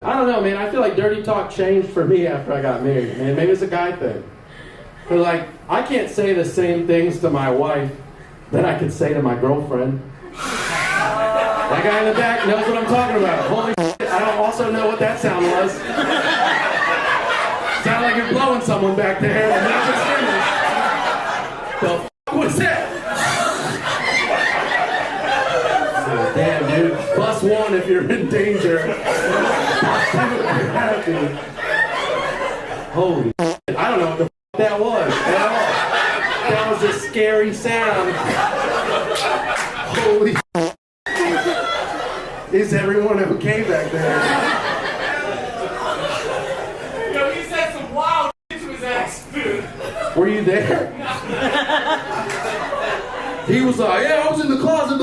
I don't know, man. I feel like dirty talk changed for me after I got married, man. Maybe it's a guy thing. But like, I can't say the same things to my wife that I could say to my girlfriend. That guy in the back knows what I'm talking about. Holy shit, I don't also know what that sound was. Sound like you're blowing someone back there. And not just finished. The f*** was that? Oh, damn, dude. +1 if you're in danger. +2 if you're happy. Holy shit. I don't know what the f*** that was. That was a scary sound. Holy shit. Is everyone okay back there? Yo, he said some wild shit to his ass, dude. Were you there? He was like, yeah, I was in the closet